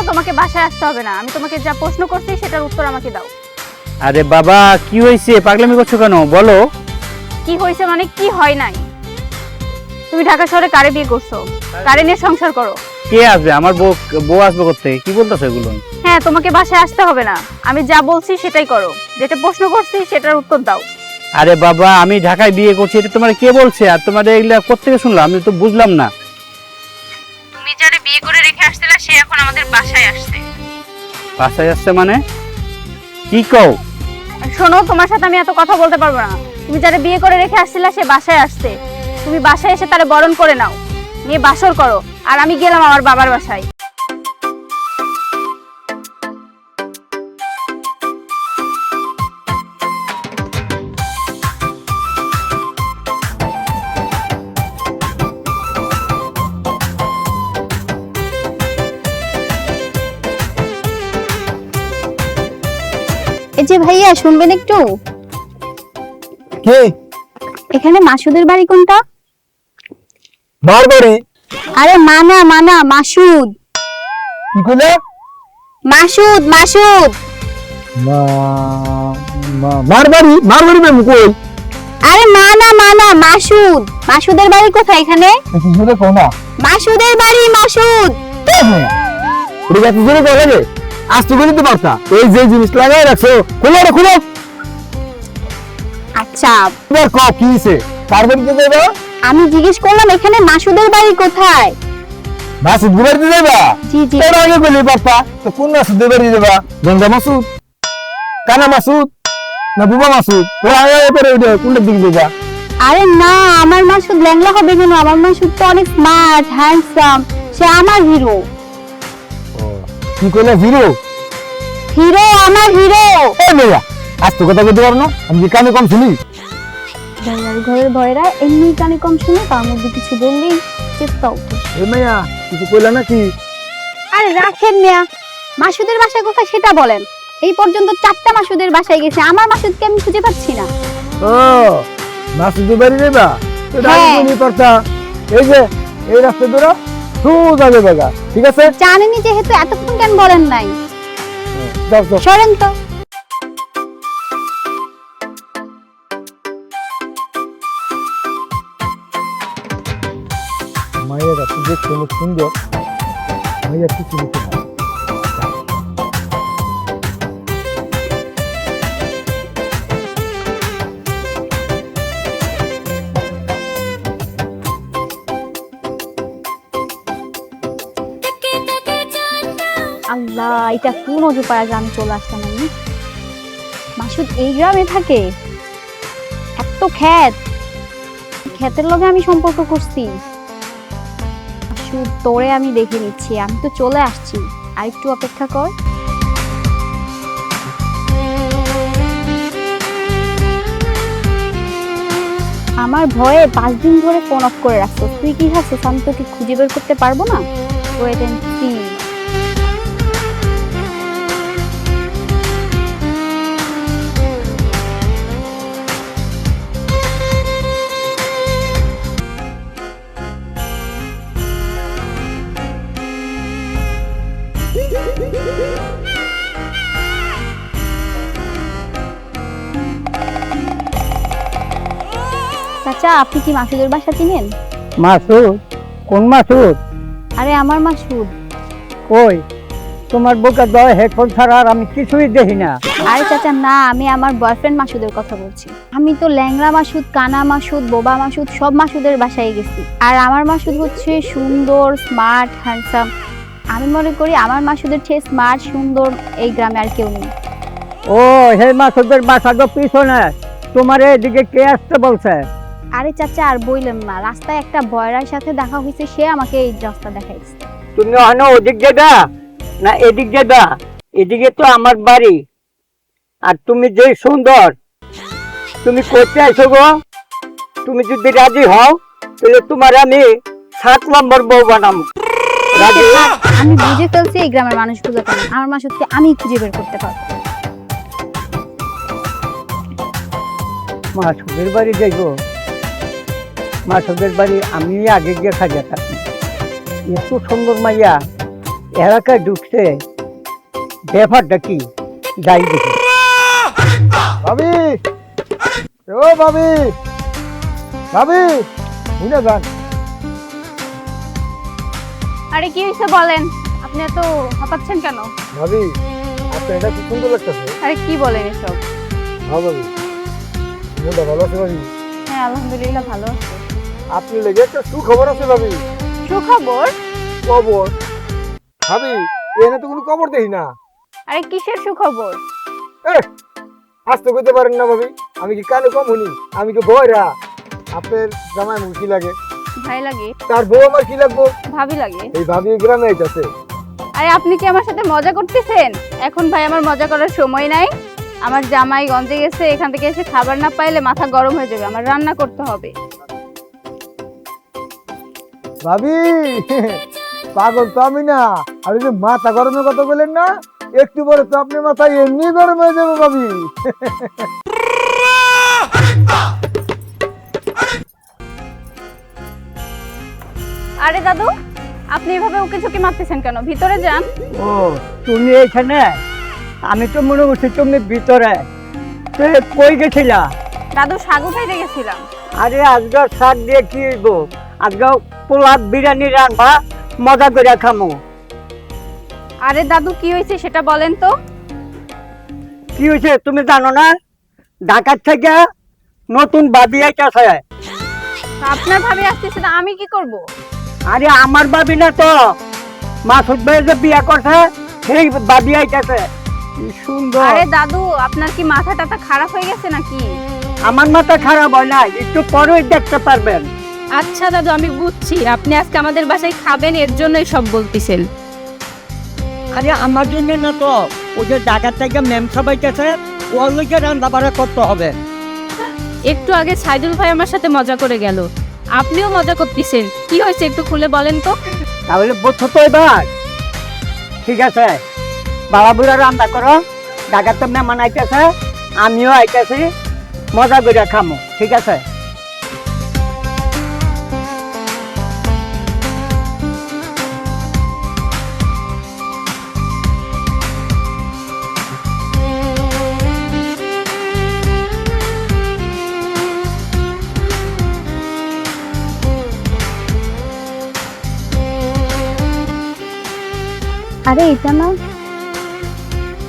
তোমাকে বাসায় আসতে হবে না, আমি তোমাকে যা প্রশ্ন করছি সেটার উত্তর আমাকে দাও। আরে বাবা কি হয়েছে, পাগলামি করছো কেন বলো। কি হয়েছে মানে কি হয় নাই? তুমি ঢাকা শহরে কারে বিয়ে করছো, কারে নিয়ে সংসার করো? কে আসবে? আমার বউ আসবে করতে, কি বলতেছো এগুলো? হ্যাঁ, তোমাকে বাসায় আসতে হবে না, আমি যা বলছি সেটাই করো, যেটা প্রশ্ন করছি সেটার উত্তর দাও। আরে বাবা আমি ঢাকায় বিয়ে করছি, এটা তোমার কে বলছে? আর তোমার এগুলা কোত্থেকে শুনলাম, আমি তো বুঝলাম না। তুমি যারে বিয়ে করে রেখে আসছিলা সে এখন আমাদের বাসায় আসছে। বাসায় আসছে মানে কি কও? শোনো, তোমার সাথে আমি এত কথা বলতে পারবো না। তুমি যারে বিয়ে করে রেখে আসছিলা সে বাসায় আসছে, তুমি বাসায় এসে তারে বরণ করে নাও, নিয়ে বাসর করো, আর আমি গেলাম আমার বাবার বাসায়। এই যে ভাইয়া শুনবেন একটু, কে? এখানে মাসুদের বাড়ি কোনটা? বারবারে আরে মানা মানা মাসুদ, কি কইলা? মাসুদ মাসুদ। মারবাড়ি মেম কই? আরে মানা মানা মাসুদ, মাসুদের বাড়ি কোথায় এখানে? কি জোরে কও না? মাসুদের বাড়ি মাসুদ। ওরে গাছ জোরে কও লাগে। আজ তো বলতে পারতা। এই যে জিনিস লাগাই রাখছো, খুলো রে খুলো। আচ্ছা এবার কও কি হইছে? পারবাড়িতে যাইবা? আমি জিজ্ঞেস করলাম এখানে মাসুদের বাড়ি কোথায়? মাসুদ বাড়িতে যাইবা? জি জি। তোর আগে বলি পারতা। তো কোন মাসুদ বাড়ি যাবা? গঙ্গা মাসুদ, কানা মাসুদ, না বুবা মাসুদ? তোর আগে পরে ওই কোনটা দিকে যাবা? আরে না, আমার মাসুদ ল্যাংলা হবে কেন? আমার মাসুদ তো অনেক স্মার্ট হ্যান্ডসাম, সে আমার হিরো। কি কইলা হিরো? হিরো, আমার হিরো। এই মেয়া আজ তো কথা বলতে পারো না, আমি কি কানে কম শুনি? বাঙালি ঘরের ভয়রা এমনি কানে কম শুনে, তার মধ্যে কিছু বললেই চেষ্টা উঠে। এই মেয়া কিছু কইলা নাকি? আরে রাখেন মিয়া, মাসুদের বাসায় কোথায় সেটা বলেন। এই পর্যন্ত 4টা মাসুদের বাসায় গেছে, আমার মাসুদকে আমি খুঁজে পাচ্ছি না। ও মাসুদ বাড়ি যাবা? তো হ্যাঁ। ডাকি বলি পারতা। এই যে এই রাস্তা ধরো সোজা যাবে, ঠিক আছে? জানেনই যেহেতু এতক্ষণ কেন বলেন নাই? যাও যাও। সরেন তো। মায়ের রাস্তা দেখতে অনেক সুন্দর, মায়ের কিছু নিতে হয়। আল্লাহ, এটা কোন অজুপাড়া গ্রামে চলে আসলাম আমি। মাসুদ এই গ্রামে থাকে? এত ক্ষেতের লগে আমি সম্পর্ক করছি। মাসুদ তোরে আমি দেখে নিচ্ছি, আমি তো চলে আসছি, আর একটু অপেক্ষা কর। আমার ভয়ে 5 দিন ধরে ফোন অফ করে রাখছো, তুই কি ভাবছিস আমি তোকে খুঁজে বের করতে পারবো না? Wait and see. চাচা, আপনি কি মাসুদের বাসা চিনেন? মাসুদ? কোন মাসুদ? আরে আমার মাসুদ। কই তোমার বুকে দয় হেডফোন ছাড়া আর আমি কিছুই দেখি না। আরে চাচা না, আমি আমার বয়ফ্রেন্ড মাসুদের কথা বলছি। আমি তো ল্যাংড়া মাসুদ, কানা মাসুদ, বোবা মাসুদ সব মাসুদের বাসায় গেছি, আর আমার মাসুদ হচ্ছে সুন্দর, স্মার্ট, হ্যান্ডসাম। আমি মনে করি আমার মাসুদের চেয়ে স্মার্ট, সুন্দর এই গ্রামে আর কেউ নেই। ও হে মাসুদের বাসা তো পিছনে, তোমার এদিকে কে আসতে বলছে? আরে চাচা আর বইলেন না, রাস্তায় একটা বয়রার সাথে দেখা হয়েছে, সে আমাকে এই রাস্তা দেখাইছে। তুমি ওখানে ওদিক যেটা না এদিক যেটা? এদিকে তো আমার বাড়ি। আর তুমি যে সুন্দর, তুমি করতে আইছো গো? তুমি যদি রাজি হও তাহলে তোমার আমি 7 নম্বর বউ বানাবো। রাজি? আমি বুঝে ফেলছি এই গ্রামের মানুষগুলো কেমন, আমার মাসুদকে আমি খুঁজে বের করতে পারবো। মাসুদের বাড়ি যাইবো? মাসুদের বাড়ি আমি আগে গিয়ে খাইয়া থাকি। এত সুন্দর মাইয়া, এলাকায় ঢুকছে, ব্যাপারটা কি যাই দেখি। ভাবি, ও ভাবি, ভাবি, বুঝে যান। আরে কি হয়েছে বলেন, আপনি এত হাঁপাচ্ছেন কেন? ভাবি, আপনার এটা কি সুন্দর লাগতেছে। আরে কি বলেন এসব? হ্যাঁ ভাবি, মনটা ভালো আছে ভাবি। হ্যাঁ আলহামদুলিল্লাহ ভালো আছে। আপনি লেগে একটা সুখবর আছে ভাবি। সুখবর? খবর ভাবি, এনে তো কোনো খবর দেখি না। আরে কিসের সুখবর? আসতে করতে পারেন না ভাবি, আমি কি কানে কম শুনি? আমি কি বয়রা? আপনার জামাই আমার কি লাগে? ভাই লাগে? তার বউ আমার কি লাগবো? ভাবি লাগে? এই ভাবি গ্রামে আইতাছে। আরে আপনি কি আমার সাথে মজা করতেছেন? এখন ভাই আমার মজা করার সময় নাই। আমার জামাই গঞ্জে গেছে, এখান থেকে এসে খাবার না পাইলে মাথা গরম হয়ে যাবে, আমার রান্না করতে হবে। ভাবি, পাগল তো আমি না। আর ওই যে মাথা গরমের কথা বললেন না, একটু পরে তো আপনার মাথা এমনি গরম হয়ে যাবে ভাবি। আরে দাদু, আপনি এভাবে ওকে ঝুঁকি মারতেছেন কেন? ভিতরে যান। ও তুমি এখানে? আমি তো মনে করছি তুমি ভিতরে। তো কই গেছিলা? দাদু শাক উঠাইতে গেছিলাম। আরে আজকে শাক দিয়ে কি হইব? আজকে পোলাপ বিরিয়ানি রান্না, মজা করে খামো। আরে দাদু কি হয়েছে সেটা বলেন তো। কি হয়েছে তুমি জানো না? ঢাকার থেকে নতুন বাবি আইতাছে। আপনার ভাবি আসতেছে, না আমি কি করব? আরে আমার বাবি না তো, মাসুদ ভাই যে বিয়া করছে সেই বাবি আইতাছে। কি সুন্দর। আরে দাদু, আপনার কি মাথা টাথা খারাপ হয়ে গেছে নাকি? আমার মাথা খারাপ হয় না, একটু পরেই দেখতে পারবেন। আচ্ছা দাদু, আমি বুঝছি আপনি আজকে আমাদের বাসায় খাবেন, এর জন্যই সব বলতেছেন। আরে আমার জন্য না তো, ওই যে ঢাকার থেকে ম্যাম সবাই গেছে, ওর লোকে রান্না বাড়া করতে হবে। একটু আগে সাইদুল ভাই আমার সাথে মজা করে গেল, আপনিও মজা করতেছেন। কি হয়েছে একটু খুলে বলেন তো। তাহলে বুঝছো তো এবার? ঠিক আছে, বাবা বুড়া রান্না করো, ঢাকার তো মেহমান আইতেছে, আমিও আইতেছি, মজা করে খামো। ঠিক আছে? আরে এটা না,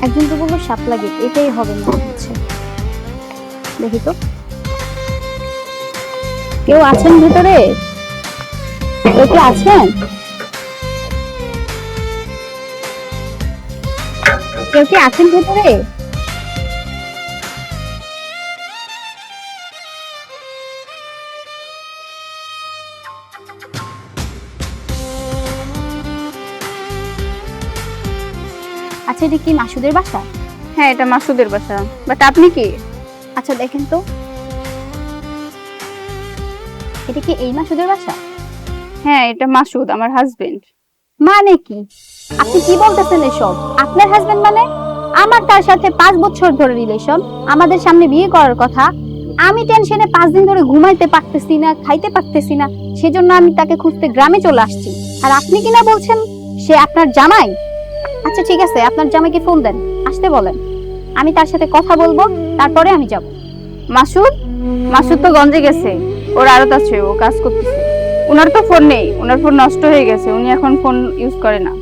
একজন তো বললো সাপ লাগে, এটাই হবে না হচ্ছে। দেখি তো, কেউ আছেন ভিতরে? কেউ কি আছেন? কেউ কি আছেন ভিতরে? আচ্ছা, এটা কি মাসুদের বাসা? হ্যাঁ এটা মাসুদের বাসা। বাট আপনি কি? আচ্ছা দেখেন তো, এটা কি এই মাসুদের বাসা? হ্যাঁ এটা মাসুদ, আমার হাজবেন্ড। মানে কি? আপনি কি বলতেছেন এসব? আপনার হাজবেন্ড মানে? আমার তার সাথে 5 বছর ধরে রিলেশন, আমাদের সামনে বিয়ে করার কথা। আমি টেনশনে 5 দিন ধরে ঘুমাইতে পারতেছি না, খাইতে পারতেছি না, সেজন্য আমি তাকে খুঁজতে গ্রামে চলে আসছি। আর আপনি কিনা বলছেন সে আপনার জামাই? আচ্ছা ঠিক আছে, আপনার জামাইকে ফোন দেন, আসতে বলেন, আমি তার সাথে কথা বলবো, তারপরে আমি যাব। মাসুদ? মাসুদ তো গঞ্জে গেছে, ওর আড়ত আছে, ও কাজ করতেছে। ওনার তো ফোন নেই, ওনার ফোন নষ্ট হয়ে গেছে, উনি এখন ফোন ইউজ করে না।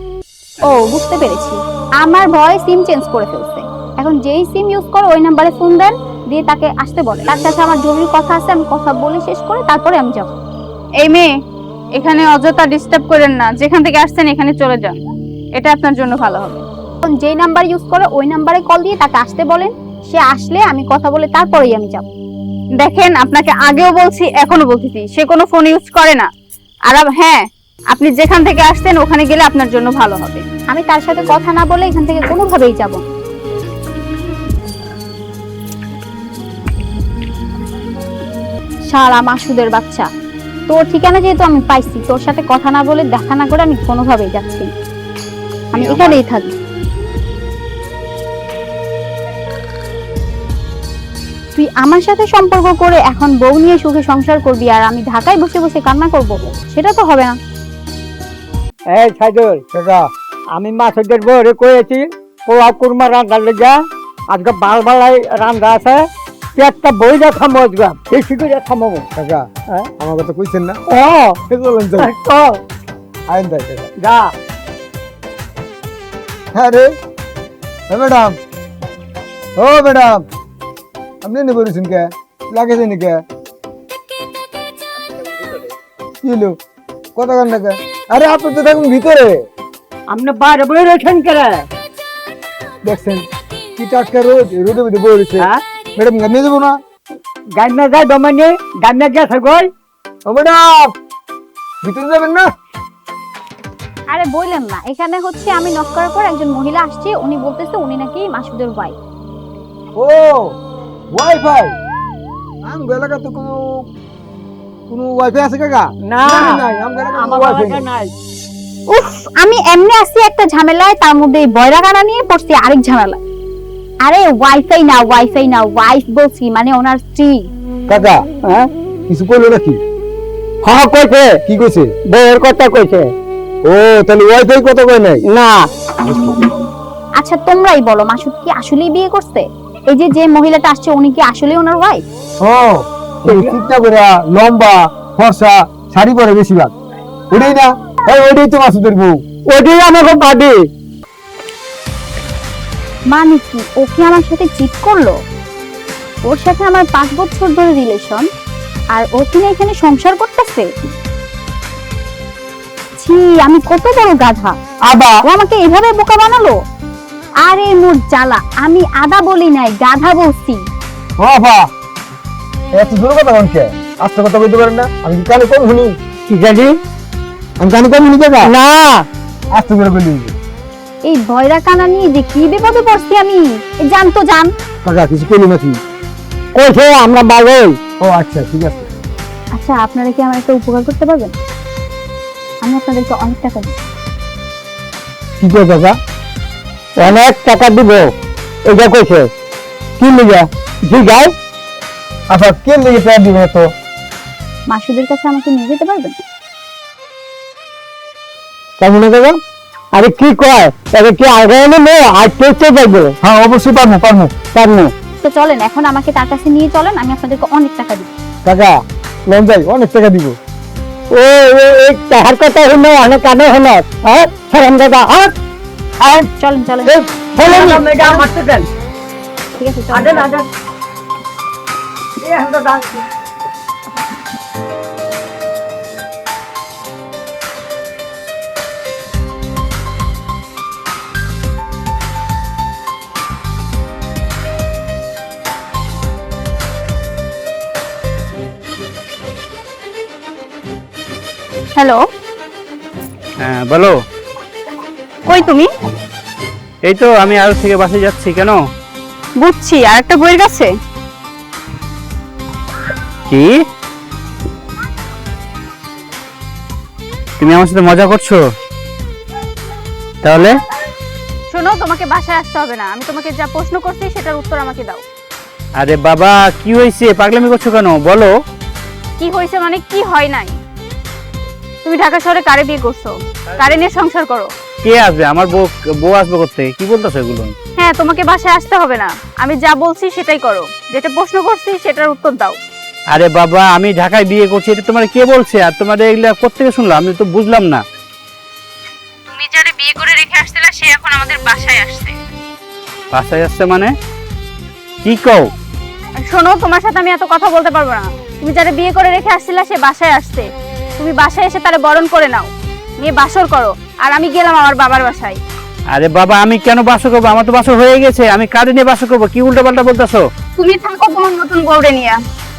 ও বুঝতে পেরেছি, আমার ভয় সিম চেঞ্জ করে ফেলছে। এখন যেই সিম ইউজ করে ওই নাম্বারে ফোন দেন, দিয়ে তাকে আসতে বলে। তার সাথে আমার জরুরি কথা আছে, আমি কথা বলে শেষ করে তারপরে আমি যাব। এই মেয়ে, এখানে অযথা ডিস্টার্ব করেন না, যেখান থেকে আসছেন এখানে চলে যান, এটা আপনার জন্য ভালো হবে। এখন যেই নাম্বার ইউজ করে ওই নাম্বারে কল দিয়ে তাকে আসতে বলেন, সে আসলে আমি কথা বলে তারপরেই আমি যাব। দেখেন আপনাকে আগেও বলছি, এখনো বলতেছি, সে কোনো ফোন ইউজ করে না। আর হ্যাঁ, আপনি যেখান থেকে আসছেন ওখানে গেলে আপনার জন্য ভালো হবে। আমি তার সাথে কথা না বলে এখান থেকে কোনোভাবেই যাব না। শালা মাসুদের বাচ্চা, তোর ঠিকানা যেহেতু আমি পাইছি, তোর সাথে কথা না বলে দেখা না করে আমি কোনোভাবেই যাচ্ছি না। আমি এখানেই থাকি। তুই আমার সাথে সম্পর্ক করে এখন বউ নিয়ে সুখে সংসার করবি, আর আমি ঢাকায় বসে বসে কান্না করব? সেটা তো হবে না। এই সাইদুল, সেটা আমি মাছের বউরে কয়েছি পোয়া কুরমা রান্নার লেগা আজকে বালবালাই রান্না আছে পেটটা বই যা খামো আজকে বেশি করে খামো কাকা হ্যাঁ? আমার কথা কইছেন না ও চলেন চল চল আইন দেয় কাকা যা হ্যাঁ রে ম্যাডাম ও ম্যাডাম আপনি নে বলেছেন কে লাগেছে নি কে কি হলো কথা কান না কে আরে আপনি তো থাকুন ভিতরে আপনি বাইরে বই রয়েছেন কে রে? দেখছেন কি টাটকা রোদ রোদে মধ্যে বলেছে হ্যাঁ ম্যাডাম গানিয়ে যাবো না গান্না যাই দমানি গান্না গেছে গই ও ম্যাডাম ভিতরে যাবেন না আরে বললেন না, এখানে হচ্ছে আমি নক করার পর একজন মহিলা আসছে, উনি বলতেছে উনি নাকি মাসুদের ওয়াইফ। ও ওয়াইফাই আম এলাকা তো কোনো ওয়াইফাই আছে কাকা না নাই আম এলাকা আমার ওয়াইফাই বাড়িতে নাই উফ, আমি এমনি আসি একটা ঝামেলায়, তার মধ্যে এই বয়রা গানা নিয়ে পড়ছি আরেক ঝামেলা। আরে ওয়াইফাই না ওয়াইফ বলছি, মানে ওনার স্ত্রী। কাকা হ্যাঁ কিছু কইলো নাকি হ্যাঁ কইছে কি কইছে বউয়ের কথা কইছে ও তাহলে ওয়াইফাই কথা কয় নাই না আচ্ছা তোমরাই বলো, মাসুদ কি আসলেই বিয়ে করছে? এই যে মহিলাটা আসছে উনি কি আসলেই ওনার ওয়াইফ? ও এই চিন্তা করে লম্বা ফর্সা শাড়ি পরে বেশিরভাগ ওটাই না ওইটাই তো মাসুদের বউ ওটাই আমাকে বাদে মানে কি ও কি আমার সাথে চিট করলো? ওর সাথে আমার 5 বছর ধরে রিলেশন, আর ও কিনা এখানে সংসার করতেছে? ছি, আমি কত বড় গাধা! আবার ও আমাকে এভাবে বোকা বানালো। আরে মোর জ্বালা, আমি আদা বলি নাই, গাধা বলছি। ও বাবা এত জোর কথা কোনকে আস্তে কথা কইতে পারেন না আমি কি কানে কম শুনি কি জানি আমি কানে কম শুনি কাকা না আস্তে করে কইলি এই ভয়রা কানা নিয়ে যে কি বিপদে পড়ছি আমি, জান তো জান। কাকা কিছু কইলি নাকি কইছে আমরা বাগই ও আচ্ছা ঠিক আছে আচ্ছা আপনারা কি আমার একটা উপকার করতে পারবেন? আমি আপনাদেরকে অনেক টাকা দিই। কি কয় কাকা অনেক টাকা দিব এটা কইছে কি লিগা জি গাই আচ্ছা কে লেগে টাকা দিবে তো মাসুদের কাছে আমাকে নিয়ে যেতে পারবেন? কেমন দাদা আরে কি কয় তবে কি আগে নো আজ তো যাইবো হ্যাঁ অবশ্যই পারবো পারমু তো চলেন এখন আমাকে তার কাছে নিয়ে চলেন, আমি আপনাদেরকে অনেক টাকা দিই। কাকা লন যাই অনেক টাকা দিব ও এই তাহার কথা হলো অনেক কানে হলো হ্যাঁ সালাম দাদা হ্যাঁ আর চলেন হলো না মেগা মারতে দেন ঠিক আছে আদে চলেন। আদে এ হলো দাদা হ্যালো, হ্যাঁ বলো। কই তুমি? এই তো আমি আজ থেকে বাসে যাচ্ছি। কেন? বুঝছি, আর একটা বইয়ের কাছে। কি তুমি আমার সাথে মজা করছো? তাহলে শোনো, তোমাকে বাসায় আসতে হবে না, আমি তোমাকে যা প্রশ্ন করছি সেটার উত্তর আমাকে দাও। আরে বাবা কি হয়েছে, পাগলামি করছো কেন বলো। কি হয়েছে মানে কি হয় নাই? তুমি ঢাকা শহরে কারে বিয়ে করছো, কারে নিয়ে সংসার করো? কে আসবে? আমার বউ আসবে করতে? কি বলতেছো এগুলো? হ্যাঁ, তোমাকে বাসায় আসতে হবে না, আমি যা বলছি সেটাই করো, যেটা প্রশ্ন করছি সেটার উত্তর দাও। আরে বাবা আমি ঢাকায় বিয়ে করছি, এটা তোমার কে বলছে? আর তোমাদের এগুলা কোত্থেকে শুনলাম? আমি তো বুঝলাম না। তুমি যারে বিয়ে করে রেখে আসছিলা সে এখন আমাদের বাসায় আসছে। বাসায় আসছে মানে কি কও? শোনো, তোমার সাথে আমি এত কথা বলতে পারবো না। তুমি যারে বিয়ে করে রেখে আসছিলা সে বাসায় আসছে, তুমি বাসায় এসে তারে বরণ করে নাও, নিয়ে বাসর করো, আর আমি গেলাম আমার বাবার বাসায়। আরে বাবা আমি কেন বাসর করবো? আমার তো বাসর হয়ে গেছে, আমি কারে নিয়ে বাসর করবো? কি উল্টা পাল্টা বলতেছো? তুমি থাকো তোমার নতুন বউরে নিয়ে,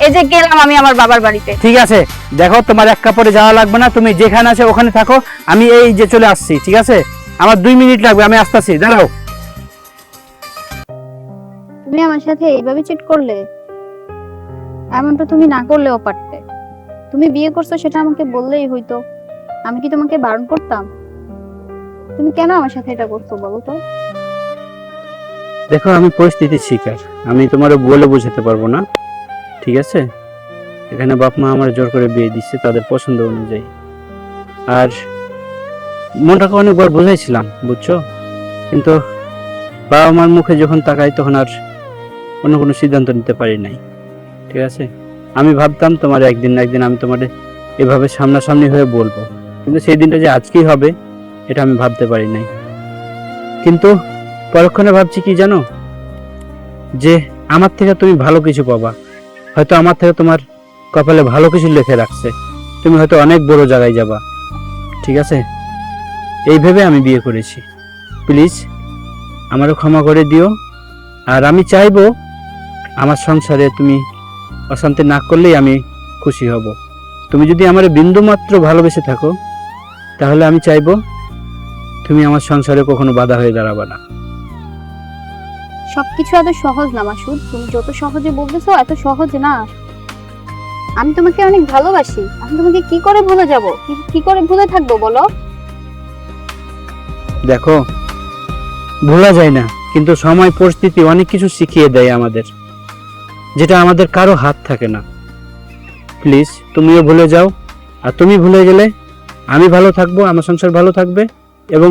এই যে গেলাম আমি আমার বাবার বাড়িতে। ঠিক আছে দেখো, তোমার এক কাপড়ে যাওয়া লাগবে না, তুমি যেখানে আছে ওখানে থাকো, আমি এই যে চলে আসছি। ঠিক আছে, আমার 2 মিনিট লাগবে, আমি আসতেছি, দাঁড়াও। তুমি আমার সাথে এইভাবে চিট করলে? এমনটা তুমি না করলেও পারতে। তুমি বিয়ে করছো সেটা আমাকে বললেই হইতো, আমি কি তোমাকে বারণ করতাম? তুমি কেন আমার সাথে এটা করছো বলো তো? দেখো আমি পরিস্থিতির শিকার, আমি তোমার বলে বোঝাতে পারবো না। ঠিক আছে, এখানে বাপ মা আমার জোর করে বিয়ে দিচ্ছে তাদের পছন্দ অনুযায়ী। আর মনটাকে অনেকবার বোঝাইছিলাম, বুঝছো, কিন্তু বাবা মার মুখে যখন তাকাই তখন আর অন্য কোনো সিদ্ধান্ত নিতে পারি নাই। ঠিক আছে, আমি ভাবতাম তোমার একদিন না একদিন আমি তোমার এভাবে সামনাসামনি হয়ে বলবো, কিন্তু সেই দিনটা যে আজকেই হবে এটা আমি ভাবতে পারি নাই। কিন্তু পরক্ষণে ভাবছি কি জানো, যে আমার থেকে তুমি ভালো কিছু পাবা, হয়তো আমার থেকে তোমার কপালে ভালো কিছু লিখে রাখছে, তুমি হয়তো অনেক বড় জায়গায় যাবা। ঠিক আছে, এই ভেবে আমি বিয়ে করেছি। প্লিজ আমারও ক্ষমা করে দিও। আর আমি চাইবো আমার সংসারে তুমি অশান্তি না করলেই আমি খুশি হব। তুমি যদি আমার বিন্দু মাত্র ভালোবেসে থাকো তাহলে আমি চাইবো তুমি আমার সংসারে কখনো বাধা হয়ে দাঁড়াবে না। সবকিছু এত সহজ না মাসুদ, তুমি যত সহজে বলতেছো এত সহজ না। আমি তোমাকে অনেক ভালোবাসি, আমি তোমাকে কি করে ভুলে যাব, কি করে ভুলে থাকবো বলো? দেখো, ভোলা যায় না, কিন্তু সময় পরিস্থিতি অনেক কিছু শিখিয়ে দেয় আমাদের, যেটা আমাদের কারো হাত থাকে না। প্লিজ তুমিও ভুলে যাও, আর তুমি ভুলে গেলে আমি ভালো থাকবো, আমার সংসার ভালো থাকবে, এবং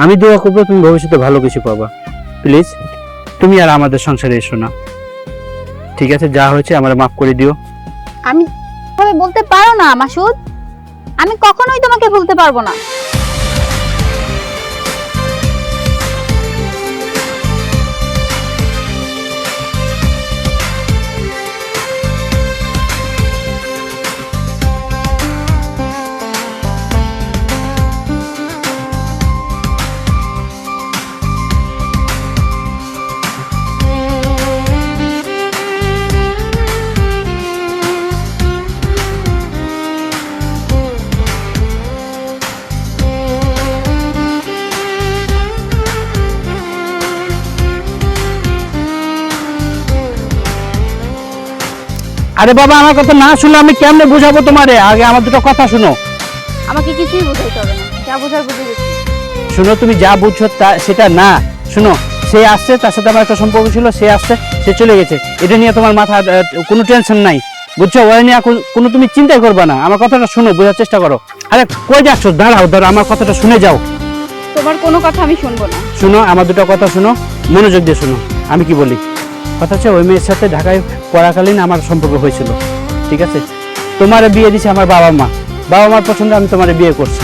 আমি দোয়া করবো তুমি ভবিষ্যতে ভালো কিছু পাবা। প্লিজ তুমি আর আমাদের সংসারে এসো না। ঠিক আছে, যা হয়েছে আমার মাফ করে দিও। আমি ভাবে বলতে পারো না মাসুদ, আমি কখনোই তোমাকে ভুলতে পারবো না। আরে বাবা, আমার কথা না শুনে আমি কেমনে বুঝাবো তোমারে? আগে আমার দুটো কথা শুনো। আমাকে কিছুই বোঝাইতে হবে না, যা বোঝার বুঝে গেছি। শুনো, তুমি যা বুঝছো তা সেটা না। শুনো, সে আসছে, তার সাথে আমার একটা সম্পর্ক ছিল, সে আসছে, সে চলে গেছে, এটা নিয়ে তোমার মাথা কোনো টেনশন নাই, বুঝছো? ওই নিয়ে কোনো তুমি চিন্তাই করবে না। আমার কথাটা শুনো, বোঝার চেষ্টা করো। আরে কই যাচ্ছ? দাঁড়াও দাঁড়াও, আমার কথাটা শুনে যাও। তোমার কোনো কথা আমি শুনবো না। শুনো, আমার দুটো কথা শুনো, মনোযোগ দিয়ে শুনো আমি কি বলি। কথা হচ্ছে, ওই মেয়ের সাথে ঢাকায় পড়াকালীন আমার সম্পর্ক হয়েছিল। ঠিক আছে, তোমার বিয়ে দিছে আমার বাবা মা, বাবা মার পছন্দে আমি তোমার বিয়ে করছি।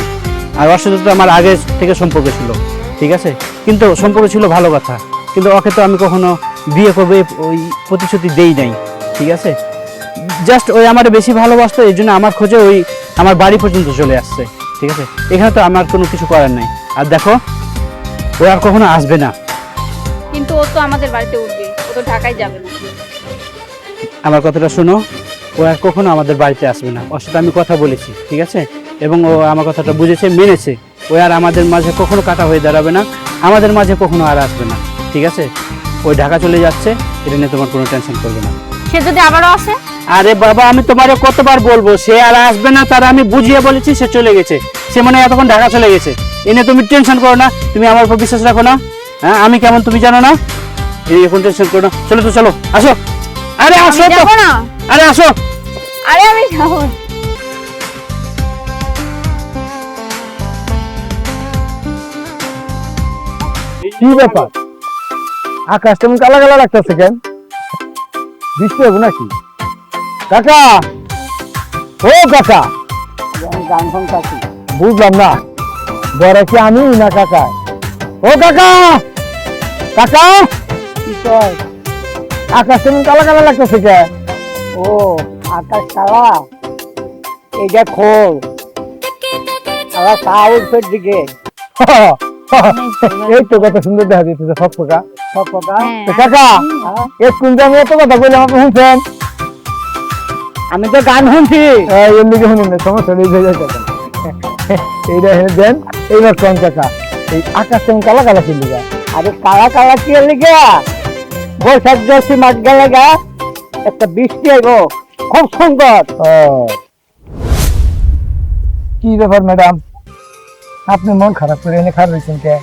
আর ওর সাথে তো আমার আগে থেকে সম্পর্ক ছিল। ঠিক আছে, কিন্তু সম্পর্ক ছিল ভালো কথা, কিন্তু ওকে তো আমি কখনো বিয়ে করবো ওই প্রতিশ্রুতি দেই নাই। ঠিক আছে, জাস্ট ওই আমার বেশি ভালোবাসতো, এই জন্য আমার খোঁজে ওই আমার বাড়ি পর্যন্ত চলে আসছে। ঠিক আছে, এখানে তো আমার কোনো কিছু করার নাই। আর দেখো, ও আর কখনো আসবে না। কিন্তু ও তো আমাদের বাড়িতে উঠবে, ও তো ঢাকায় যাবে না। আমার কথাটা শোনো, ও আর কখনো আমাদের বাড়িতে আসবে না। ওর সাথে আমি কথা বলেছি, ঠিক আছে, এবং ও আমার কথাটা বুঝেছে, মেনেছে। ও আর আমাদের মাঝে কখনো কাটা হয়ে দাঁড়াবে না, আমাদের মাঝে কখনো আর আসবে না। ঠিক আছে, ওই ঢাকা চলে যাচ্ছে, এটা নিয়ে তোমার কোনো টেনশন করবে না। সে যদি আবারও আসে? আরে বাবা, আমি তোমারে কতবার বলবো, সে আর আসবে না, তার আমি বুঝিয়ে বলেছি, সে চলে গেছে, সে মনে হয় এতক্ষণ ঢাকা চলে গেছে। এনে তুমি টেনশন করো না, তুমি আমার উপর বিশ্বাস রাখো না। হ্যাঁ, আমি কেমন তুমি জানো না, এই এখন টেনশন করো না। চলো তো, চলো, আসো। আরে আসো তো, যাবো না। আরে আসো। আরে আমি যাবো। কি ব্যাপার? আকাশ তেমন কালা কালা লাগতেছে কেন? বৃষ্টি হবে নাকি? কাকা, ও কাকা, গান শুনতাছি। বুঝলাম না, বড় কি আমি না কাকা? ও কাকা, কাকা, কি কয়? আকাশ তেমন কালা কালা লাগতেছে কেন? ও আকাশ কালা, এটা খোল আবার সাউথের দিকে এই তো কত সুন্দর দেখা যেতেছে সব কাকা। সব কথা। তো কাকা, একটু আমি এত কথা বললাম, আপনি শুনছেন? আমি তো গান শুনছি। এমনিকে শুনুন না, সমস্যা নেই, ভেজে যাবেন। এইটা হেনে দেন, এইবার কোন কাকা, এই আকাশ তেমন কালা কালা ছিল গা? আরে কালা কালা কি লিগা, বৈশাখ জ্যৈষ্ঠ মাস গেলে গা একটা বৃষ্টি আইব, খুব সুন্দর। কি ব্যাপার ম্যাডাম, আপনি মন খারাপ করে এনে খারাপ হয়েছেন কে?